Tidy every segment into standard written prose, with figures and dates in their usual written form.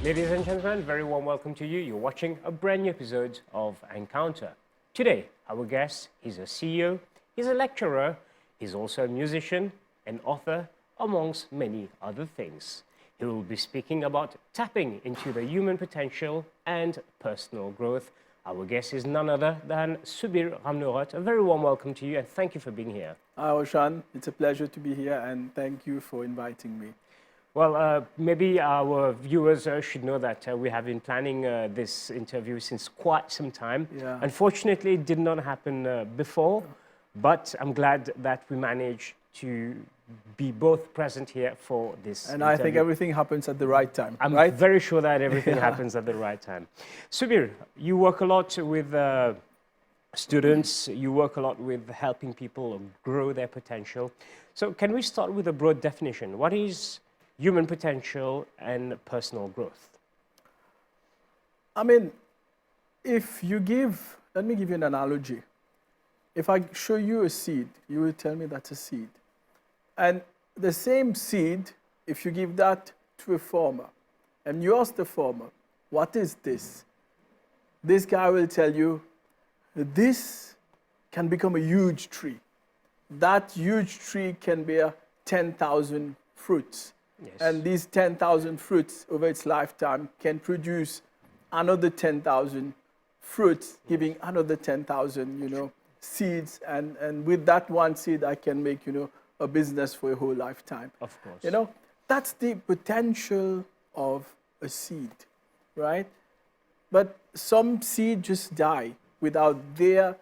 Ladies and gentlemen, very warm welcome to you. You're watching a brand new episode of Encounter. Today, our guest, he's a CEO, he's a lecturer, he's also a musician, an author, amongst many other things. He will be speaking about tapping into the human potential and personal growth. Our guest is none other than Subheer Ramnorath. A very warm welcome to you and thank you for being here. Hi, Oshan. It's a pleasure to be here and thank you for inviting me. Well, maybe our viewers should know that we have been planning this interview since quite some time. Yeah. Unfortunately, it did not happen before, but I'm glad that we managed to be both present here for this And interview. I think everything happens at the right time, I'm right? very sure that everything happens at the right time. Subheer, you work a lot with students, you work a lot with helping people grow their potential. So can we start with a broad definition? What is human potential and personal growth? I mean, let me give you an analogy. If I show you a seed, you will tell me that's a seed. And the same seed, if you give that to a farmer, and you ask the farmer, what is this? This guy will tell you, this can become a huge tree. That huge tree can bear 10,000 fruits. Yes. And these 10,000 fruits over its lifetime can produce another 10,000 fruits, giving another 10,000, seeds. And with that one seed, I can make, a business for a whole lifetime. Of course. That's the potential of a seed, right? But some seed just die without their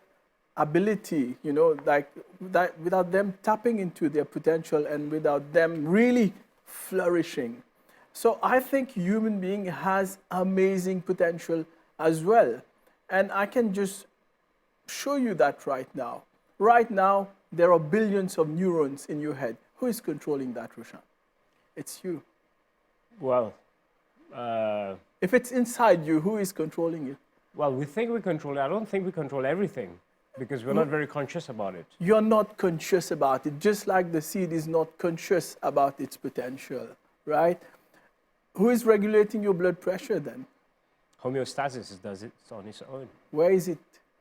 ability, without them tapping into their potential and without them really flourishing. So I think human being has amazing potential as well. And I can just show you that right now. Right now, there are billions of neurons in your head. Who is controlling that, Roshan? It's you. Well, If it's inside you, who is controlling it? well, we think we control it. I don't think we control everything because we're not very conscious about it. You're not conscious about it, just like the seed is not conscious about its potential, right? Who is regulating your blood pressure then? Homeostasis does it on its own. Where is it?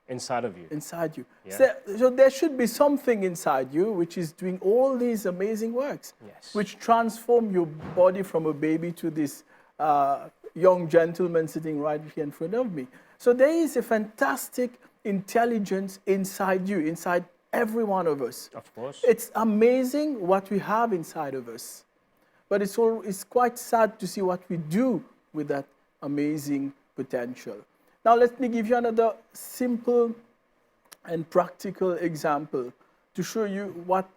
Inside of you. Inside you. Yeah. So there should be something inside you which is doing all these amazing works, Yes. which transform your body from a baby to this young gentleman sitting right here in front of me. So there is a fantastic intelligence inside you, inside every one of us. Of course. It's amazing what we have inside of us. But it's quite sad to see what we do with that amazing potential. Now let me give you another simple and practical example to show you what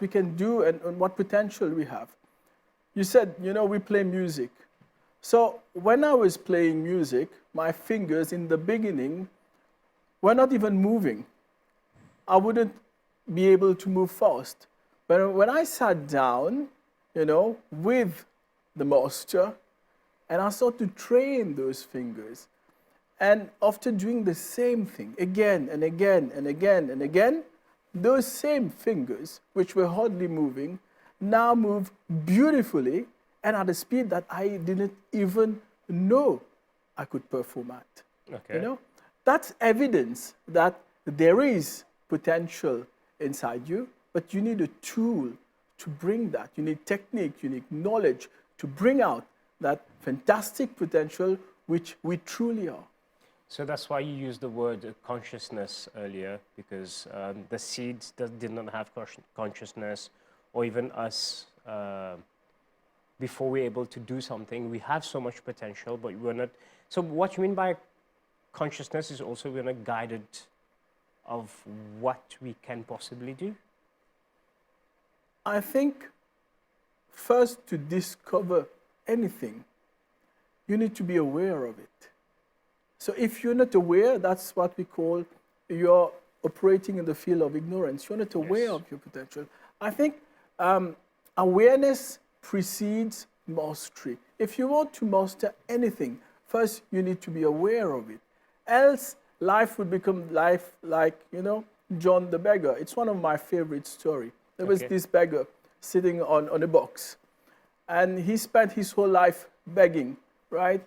we can do and what potential we have. You said, we play music. So when I was playing music, my fingers in the beginning were not even moving. I wouldn't be able to move fast. But when I sat down, with the master, and I started to train those fingers, and after doing the same thing again and again and again and again, those same fingers, which were hardly moving, now move beautifully and at a speed that I didn't even know I could perform at. Okay. That's evidence that there is potential inside you, but you need a tool to bring that. You need technique, you need knowledge to bring out that fantastic potential which we truly are. So that's why you used the word consciousness earlier, because the seeds did not have consciousness, or even us, before we're able to do something, we have so much potential, but we're not. So what you mean by consciousness is also we're not guided of what we can possibly do? I think first to discover anything, you need to be aware of it. So if you're not aware, that's what we call you're operating in the field of ignorance. You're not aware Yes. of your potential. I think awareness precedes mastery. If you want to master anything, first you need to be aware of it. Else, life would become life like, John the beggar. It's one of my favorite stories. There was this beggar sitting on a box. And he spent his whole life begging right?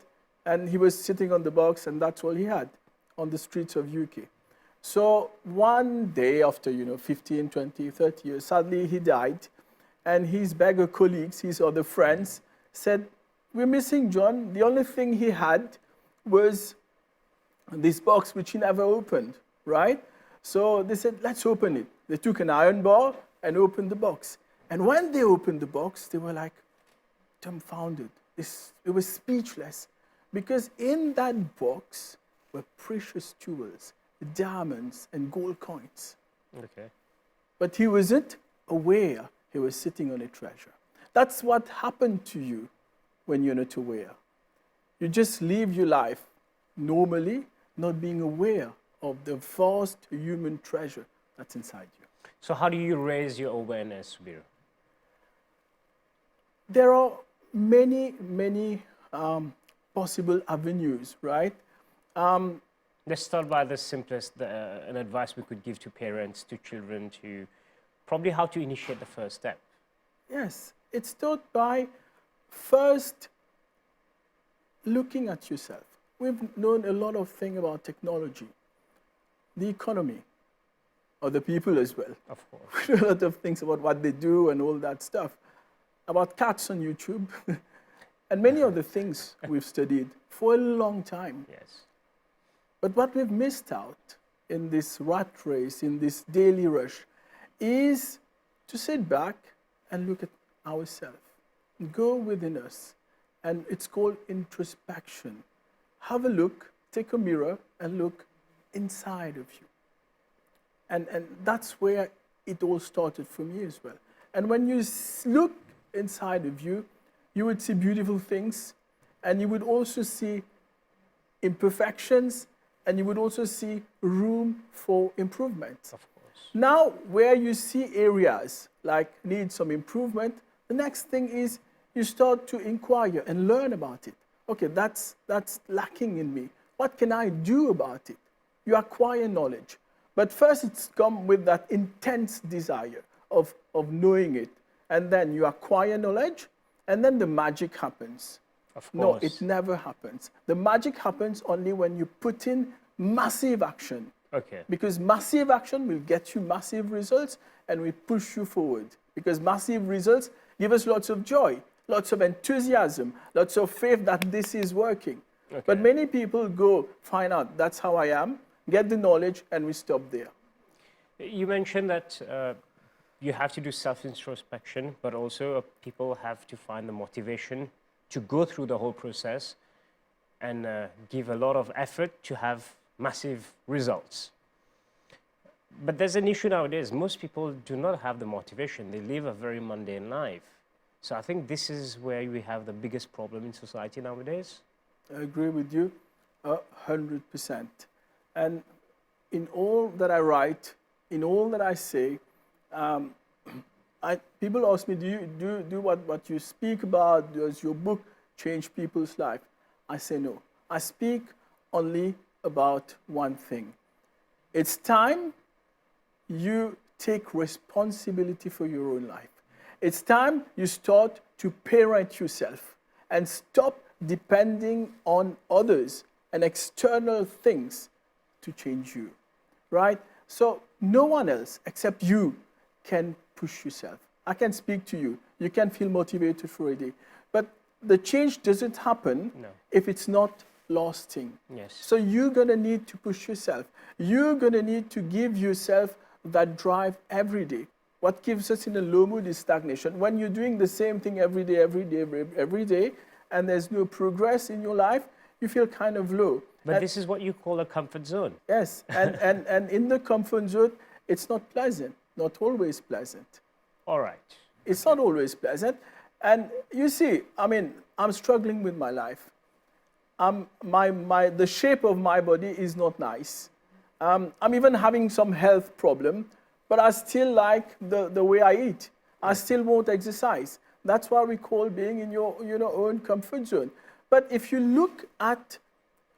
And he was sitting on the box, and that's all he had on the streets of UK. So one day after, 15, 20, 30 years, suddenly he died. And his beggar colleagues, his other friends, said, we're missing John. The only thing he had was this box which he never opened, right? So they said, let's open it. They took an iron bar and opened the box. And when they opened the box, they were like dumbfounded. It was speechless. Because in that box were precious jewels, diamonds, and gold coins. Okay. But he wasn't aware he was sitting on a treasure. That's what happened to you when you're not aware. You just live your life normally, not being aware of the vast human treasure that's inside you. So how do you raise your awareness, Subheer? There are many, many possible avenues, right? Let's start by the simplest, an advice we could give to parents, to children, to probably how to initiate the first step. Yes, it's taught by first looking at yourself. We've known a lot of things about technology, the economy, or the people as well. Of course. We know a lot of things about what they do and all that stuff, about cats on YouTube, and many other things we've studied for a long time. Yes. But what we've missed out in this rat race, in this daily rush, is to sit back and look at ourselves, go within us, and it's called introspection. Have a look, take a mirror, and look inside of you. And that's where it all started for me as well. And when you look inside of you, you would see beautiful things, and you would also see imperfections, and you would also see room for improvement. Of course. Now, where you see areas like need some improvement, the next thing is you start to inquire and learn about it. Okay, that's lacking in me. What can I do about it? You acquire knowledge. But first it's come with that intense desire of knowing it. And then you acquire knowledge, and then the magic happens. Of course. No, it never happens. The magic happens only when you put in massive action. Okay. Because massive action will get you massive results, and will push you forward. Because massive results give us lots of joy, lots of enthusiasm, lots of faith that this is working. Okay. But many people go, find out, that's how I am, get the knowledge, and we stop there. You mentioned that you have to do self-introspection, but also people have to find the motivation to go through the whole process and give a lot of effort to have massive results. But there's an issue nowadays. Most people do not have the motivation. They live a very mundane life. So I think this is where we have the biggest problem in society nowadays. I agree with you 100%. And in all that I write, in all that I say, people ask me, do you do what you speak about? Does your book change people's life? I say no. I speak only about one thing. It's time you take responsibility for your own life. It's time you start to parent yourself and stop depending on others and external things to change you, right? So no one else except you can push yourself. I can speak to you. You can feel motivated for a day. But the change doesn't happen if it's not lasting. Yes. So you're going to need to push yourself. You're going to need to give yourself that drive every day. What keeps us in a low mood is stagnation. When you're doing the same thing every day, and there's no progress in your life, you feel kind of low. But this is what you call a comfort zone. Yes, and in the comfort zone, it's not pleasant, not always pleasant. All right. It's not always pleasant. And you see, I mean, I'm struggling with my life. The shape of my body is not nice. I'm even having some health problem, but I still like the way I eat. I still won't exercise. That's why we call being in your own comfort zone. But if you look at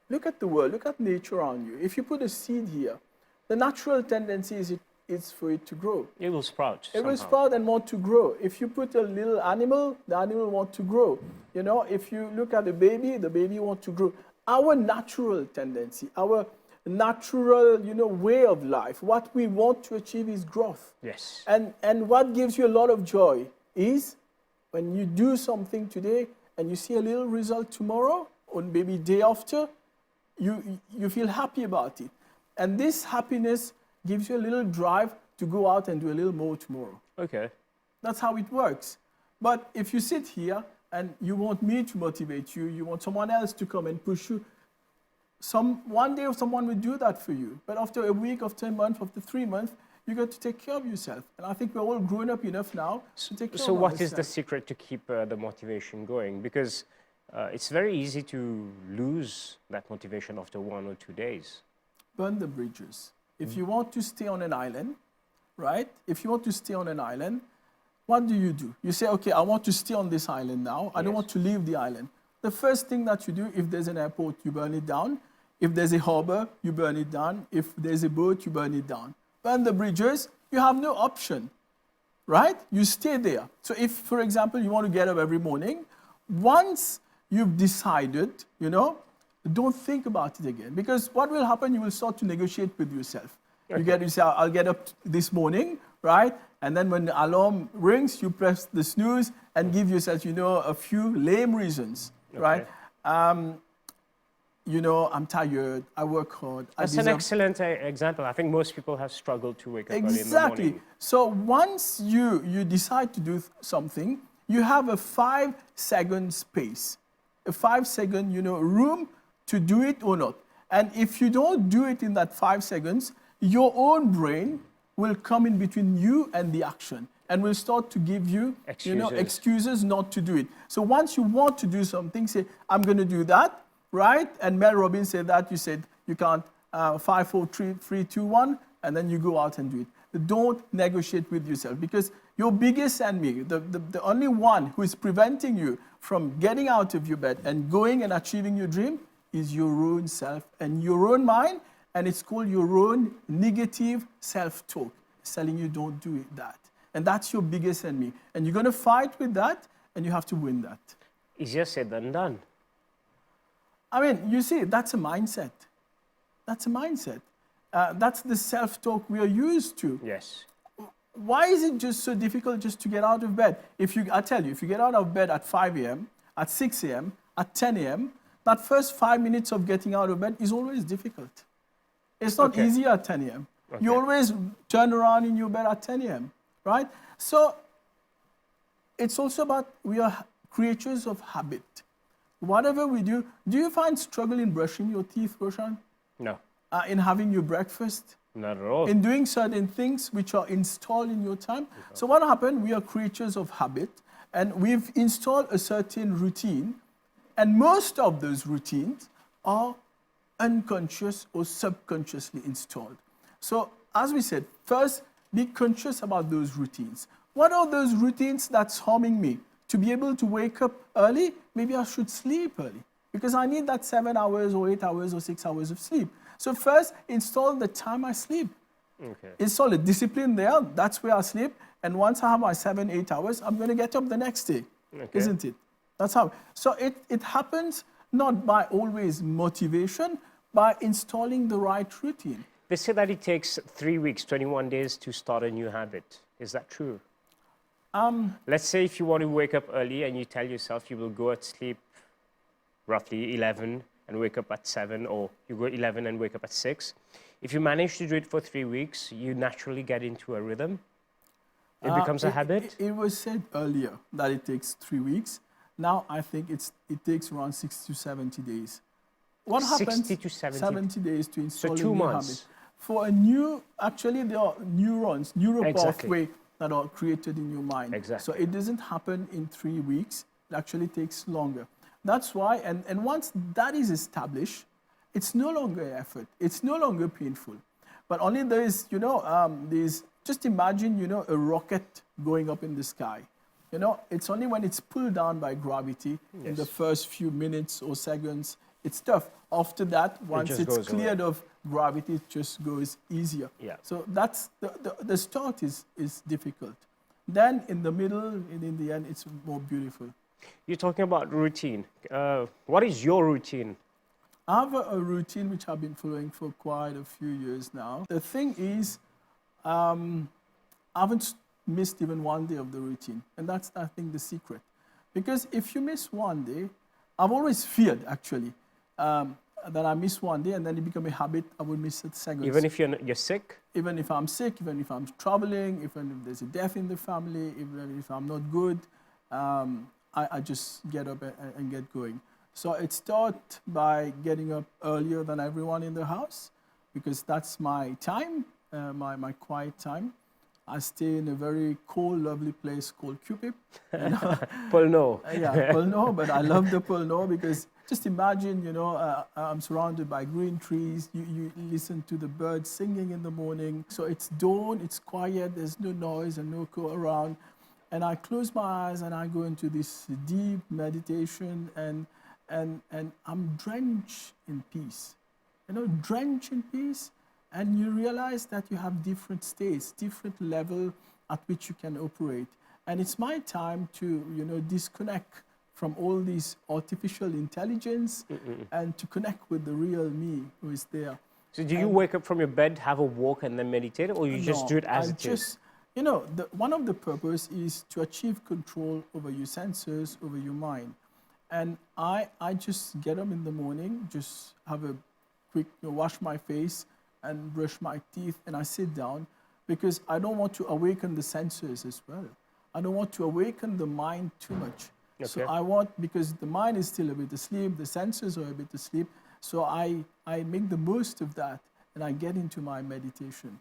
the world, look at nature around you. If you put a seed here, the natural tendency is is for it to grow. It will sprout. It will somehow. sprout and want to grow. If you put a little animal, the animal want to grow. You know, if you look at the baby want to grow. Our natural tendency, our natural, way of life, what we want to achieve is growth. Yes. And what gives you a lot of joy is when you do something today and you see a little result tomorrow or maybe day after, you feel happy about it. And this happiness gives you a little drive to go out and do a little more tomorrow. Okay. That's how it works. But if you sit here and you want me to motivate you, you want someone else to come and push you, one day someone will do that for you. But after a week, after a month, after 3 months, you got to take care of yourself. And I think we're all grown up enough now to take care So of what ourselves. is the secret to keep the motivation going? Because it's very easy to lose that motivation after 1 or 2 days. Burn the bridges. If you want to stay on an island, right? If you want to stay on an island, what do? You say, okay, I want to stay on this island now. I don't want to leave the island. The first thing that you do, if there's an airport, you burn it down. If there's a harbor, you burn it down. If there's a boat, you burn it down. Burn the bridges, you have no option, right? You stay there. So if, for example, you want to get up every morning, once you've decided, don't think about it again. Because what will happen, you will start to negotiate with yourself. Okay. You say, I'll get up this morning, right? And then when the alarm rings, you press the snooze and give yourself, a few lame reasons, right? I'm tired, I work hard. That's an excellent example. I think most people have struggled to wake up early in the morning. Exactly. So once you decide to do something, you have a 5-second space, a 5-second, room to do it or not. And if you don't do it in that 5 seconds, your own brain will come in between you and the action and will start to give you, excuses not to do it. So once you want to do something, say, I'm going to do that, right? And Mel Robbins said that. You said you can't 5, 4, 3, 2, 1, and then you go out and do it. Don't negotiate with yourself because your biggest enemy, the only one who is preventing you from getting out of your bed and going and achieving your dream is your own self and your own mind, and it's called your own negative self-talk. It's telling you don't do that. And that's your biggest enemy. And you're going to fight with that, and you have to win that. Easier said than done. I mean, you see, that's a mindset. That's a mindset. That's the self-talk we are used to. Yes. Why is it just so difficult just to get out of bed? I tell you, if you get out of bed at 5 a.m., at 6 a.m., at 10 a.m., that first 5 minutes of getting out of bed is always difficult. It's not easy at 10 a.m. Okay. You always turn around in your bed at 10 a.m., right? So it's also about we are creatures of habit. Whatever we do you find struggle in brushing your teeth, Roshan? No. In having your breakfast? Not at all. In doing certain things which are installed in your time? Okay. So what happened? We are creatures of habit, and we've installed a certain routine, and most of those routines are unconscious or subconsciously installed. So as we said, first, be conscious about those routines. What are those routines that's harming me? To be able to wake up early, maybe I should sleep early because I need that 7 hours or 8 hours or 6 hours of sleep. So first, install the time I sleep. Okay. Install a discipline there. That's where I sleep. And once I have my 7, 8 hours, I'm going to get up the next day, isn't it? That's how. So it happens not by always motivation, by installing the right routine. They say that it takes 3 weeks, 21 days to start a new habit. Is that true? Let's say if you want to wake up early and you tell yourself you will go at sleep roughly 11 and wake up at 7, or you go 11 and wake up at 6. If you manage to do it for 3 weeks, you naturally get into a rhythm. It becomes a habit. It was said earlier that it takes 3 weeks. Now I think it takes around 60 to 70 days. What happens? 60 to 70? 70 days to install so 2 a new months. habit. For a new, actually there are neurons, pathway that are created in your mind. Exactly. So it doesn't happen in 3 weeks. It actually takes longer. That's why, and once that is established, it's no longer effort. It's no longer painful. But only there is, just imagine, a rocket going up in the sky. It's only when it's pulled down by gravity in the first few minutes or seconds, it's tough. After that, once just it's goes away. cleared of gravity, it just goes easier. Yeah. So that's the start is difficult. Then in the middle and in the end, it's more beautiful. You're talking about routine. What is your routine? I have a routine which I've been following for quite a few years now. The thing is, I haven't missed even one day of the routine. And that's, I think, the secret. Because if you miss one day, I've always feared, actually, that I miss one day and then it become a habit, I will miss it seconds. Even if you're sick? Even if I'm sick, even if I'm traveling, even if there's a death in the family, even if I'm not good, I just get up and get going. So it starts by getting up earlier than everyone in the house, because that's my time, my quiet time. I stay in a very cool, lovely place called Cupid. Polno. Yeah, Polno, but I love the Polno because just imagine, I'm surrounded by green trees. You listen to the birds singing in the morning. So it's dawn, it's quiet, there's no noise and no echo around. And I close my eyes and I go into this deep meditation and I'm drenched in peace. Drenched in peace. And you realize that you have different states, different level at which you can operate. And it's my time to, disconnect from all this artificial intelligence and to connect with the real me who is there. So do you wake up from your bed, have a walk, and then meditate, or you just do it as it is? One of the purpose is to achieve control over your senses, over your mind. And I just get up in the morning, just have a quick, wash my face and brush my teeth, and I sit down because I don't want to awaken the senses as well. I don't want to awaken the mind too much. Okay. So I want, because the mind is still a bit asleep, the senses are a bit asleep, so I make the most of that and I get into my meditation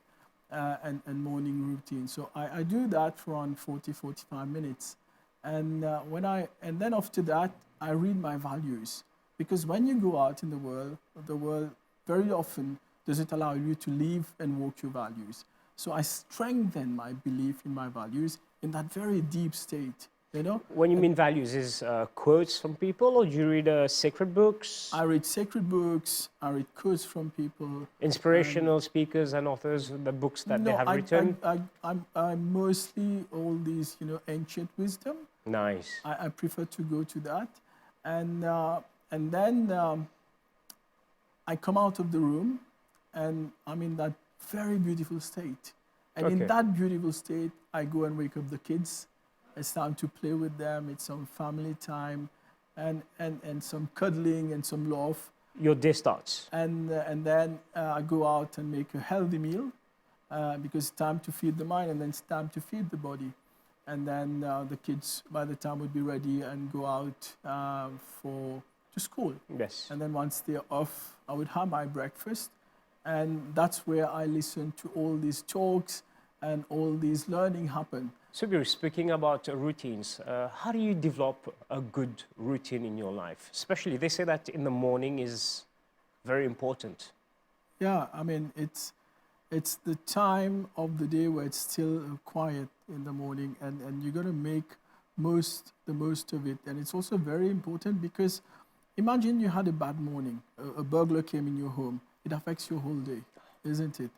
and morning routine. So I do that for around 40-45 minutes. And then after that, I read my values. Because when you go out in the world very often doesn't allow you to live and walk your values. So I strengthen my belief in my values in that very deep state, When you mean values, is quotes from people, or do you read sacred books? I read sacred books, I read quotes from people. Inspirational speakers and authors, the books that they have written? I'm mostly all these, ancient wisdom. Nice. I prefer to go to that. And then I come out of the room and I'm in that very beautiful state. And in that beautiful state, I go and wake up the kids. It's time to play with them. It's some family time and some cuddling and some love. Your day starts. And then I go out and make a healthy meal because it's time to feed the mind and then it's time to feed the body. And then the kids, by the time, would be ready and go out to school. Yes. And then once they're off, I would have my breakfast. And that's where I listen to all these talks and all these learning happen. Subheer, speaking about routines, how do you develop a good routine in your life? Especially, they say that in the morning is very important. Yeah, I mean, it's the time of the day where it's still quiet in the morning, and you're going to make the most of it. And it's also very important because imagine you had a bad morning, a burglar came in your home. It affects your whole day, isn't it?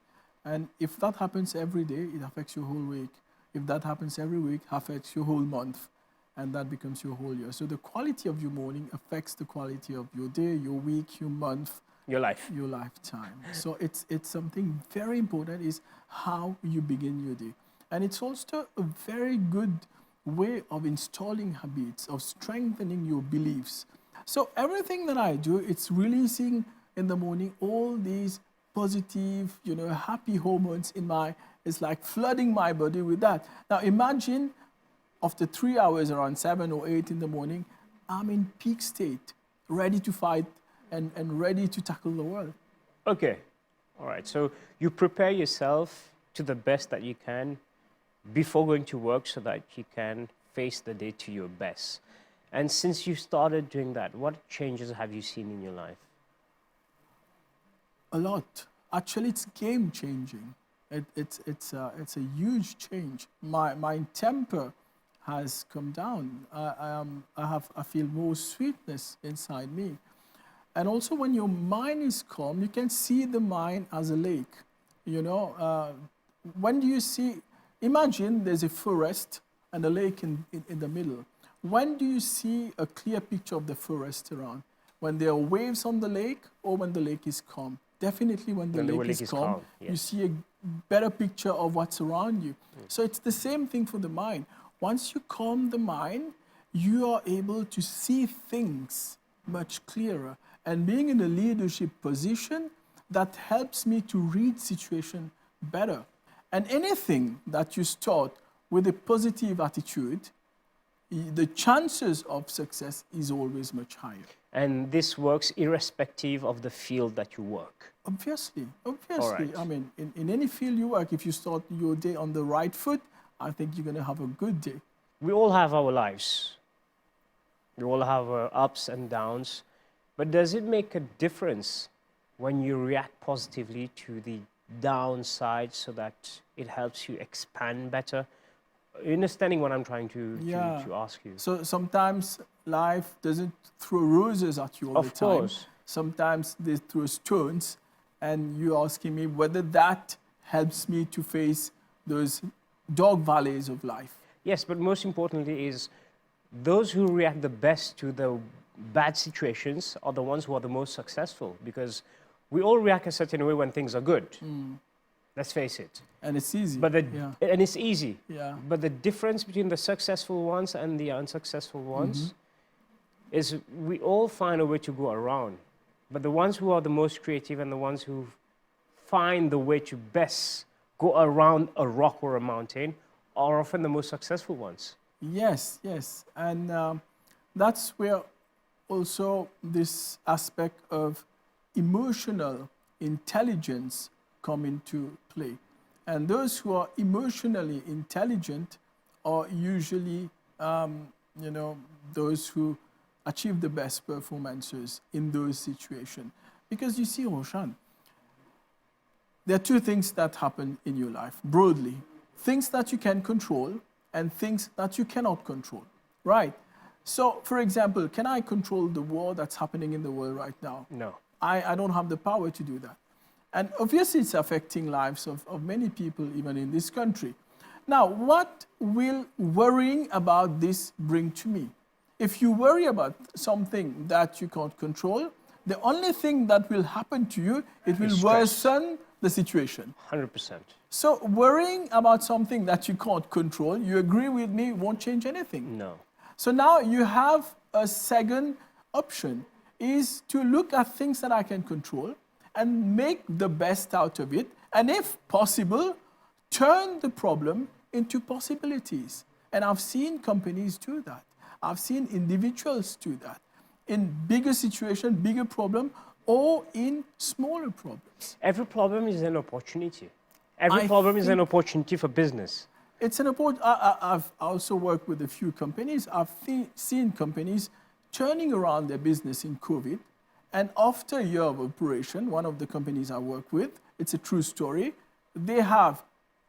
And if that happens every day, it affects your whole week. If that happens every week, it affects your whole month, and that becomes your whole year. So the quality of your morning affects the quality of your day, your week, your month, your life, your lifetime. So it's something very important is how you begin your day. And it's also a very good way of installing habits, of strengthening your beliefs. So everything that I do, it's releasing in the morning all these positive, happy hormones it's like flooding my body with that. Now imagine after 3 hours, around 7 or 8 in the morning, I'm in peak state, ready to fight and ready to tackle the world. Okay. All right. So you prepare yourself to the best that you can before going to work so that you can face the day to your best. And since you started doing that, what changes have you seen in your life? A lot. Actually, it's game changing. It's a huge change. My temper has come down. I feel more sweetness inside me. And also when your mind is calm, you can see the mind as a lake. You know, when do you see, imagine there's a forest and a lake in the middle. When do you see a clear picture of the forest around? When there are waves on the lake or when the lake is calm? Definitely when the lake is calm, yes. you see a better picture of what's around you. So it's the same thing for the mind. Once you calm the mind, you are able to see things much clearer. And being in a leadership position, that helps me to read situation better. And anything that you start with a positive attitude, the chances of success is always much higher. And this works irrespective of the field that you work. Obviously. All right. I mean, in any field you work, if you start your day on the right foot, I think you're going to have a good day. We all have our lives. We all have our ups and downs. But does it make a difference when you react positively to the downside so that it helps you expand better? Understanding what I'm trying to ask you. So sometimes life doesn't throw roses at you all the time. Of course. Sometimes they throw stones, and you're asking me whether that helps me to face those dark valleys of life. Yes, but most importantly is those who react the best to the bad situations are the ones who are the most successful, because we all react a certain way when things are good. Let's face it. And it's easy. And it's easy. Yeah. But the difference between the successful ones and the unsuccessful ones is we all find a way to go around. But the ones who are the most creative and the ones who find the way to best go around a rock or a mountain are often the most successful ones. Yes. And that's where also this aspect of emotional intelligence come into play. And those who are emotionally intelligent are usually, those who achieve the best performances in those situations. Because you see, Roshan, there are two things that happen in your life, broadly. Things that you can control and things that you cannot control, right? So, for example, can I control the war that's happening in the world right now? No. I don't have the power to do that. And obviously, it's affecting lives of many people, even in this country. Now, what will worrying about this bring to me? If you worry about something that you can't control, the only thing that will happen to you, it will worsen the situation. 100%. So worrying about something that you can't control, you agree with me, won't change anything. No. So now you have a second option, is to look at things that I can control and make the best out of it. And if possible, turn the problem into possibilities. And I've seen companies do that. I've seen individuals do that in bigger situation, bigger problem, or in smaller problems. Every problem is an opportunity. Every problem is an opportunity for business. It's an opportunity. I've also worked with a few companies. I've seen companies turning around their business in COVID. And after a year of operation, one of the companies I work with, it's a true story, they have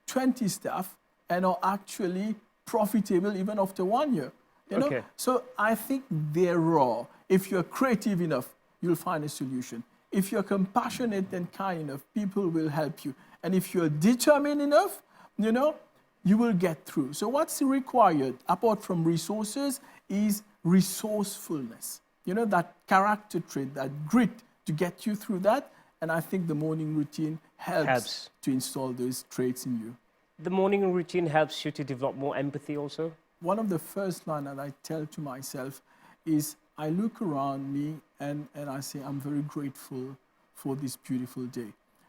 20 staff and are actually profitable even after 1 year. You know? Okay. So I think they're raw. If you're creative enough, you'll find a solution. If you're compassionate and kind enough, people will help you. And if you're determined enough, you will get through. So what's required, apart from resources, is resourcefulness. That character trait, that grit to get you through that. And I think the morning routine helps to install those traits in you. The morning routine helps you to develop more empathy also? One of the first lines that I tell to myself is I look around me and I say, I'm very grateful for this beautiful day.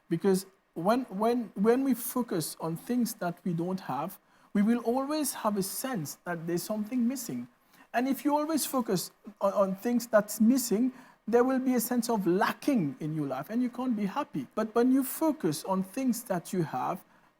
Because when we focus on things that we don't have, we will always have a sense that there's something missing. And if you always focus on things that's missing, there will be a sense of lacking in your life and you can't be happy. But when you focus on things that you have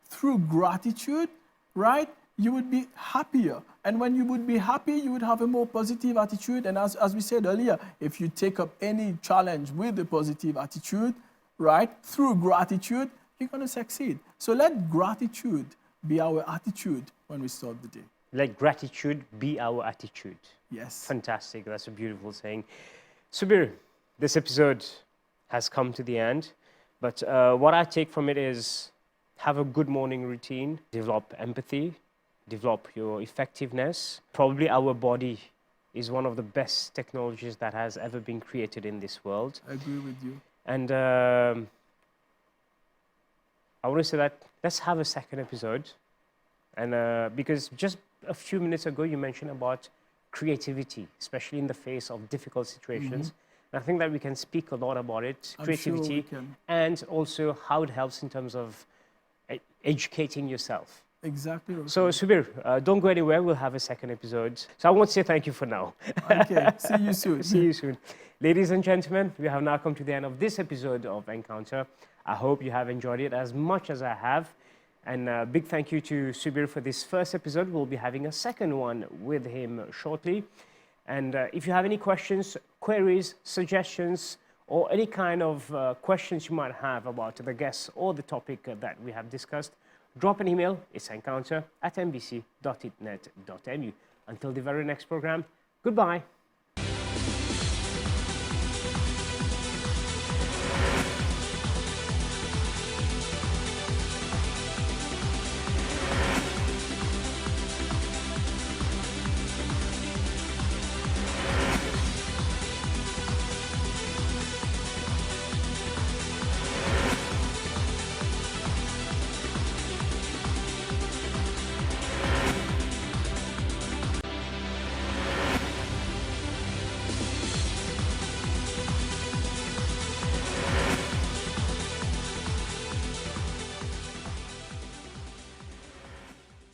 through gratitude, right, you would be happier. And when you would be happy, you would have a more positive attitude. And as we said earlier, if you take up any challenge with a positive attitude, right, through gratitude, you're going to succeed. So let gratitude be our attitude when we start the day. Let gratitude be our attitude. Yes. Fantastic. That's a beautiful saying. Subheer, this episode has come to the end. But what I take from it is have a good morning routine, develop empathy, develop your effectiveness. Probably our body is one of the best technologies that has ever been created in this world. I agree with you. And I want to say that let's have a second episode. And because just a few minutes ago, you mentioned about creativity, especially in the face of difficult situations. And I think that we can speak a lot about it, creativity, and also how it helps in terms of educating yourself. Exactly. So, Subheer, don't go anywhere. We'll have a second episode. So I won't say thank you for now. Okay. See you soon. See you soon. Ladies and gentlemen, we have now come to the end of this episode of Encounter. I hope you have enjoyed it as much as I have. And a big thank you to Subheer for this first episode. We'll be having a second one with him shortly. And if you have any questions, queries, suggestions, or any kind of questions you might have about the guests or the topic that we have discussed, drop an email. It's encounter@mbc.itnet.mu. Until the very next program, goodbye.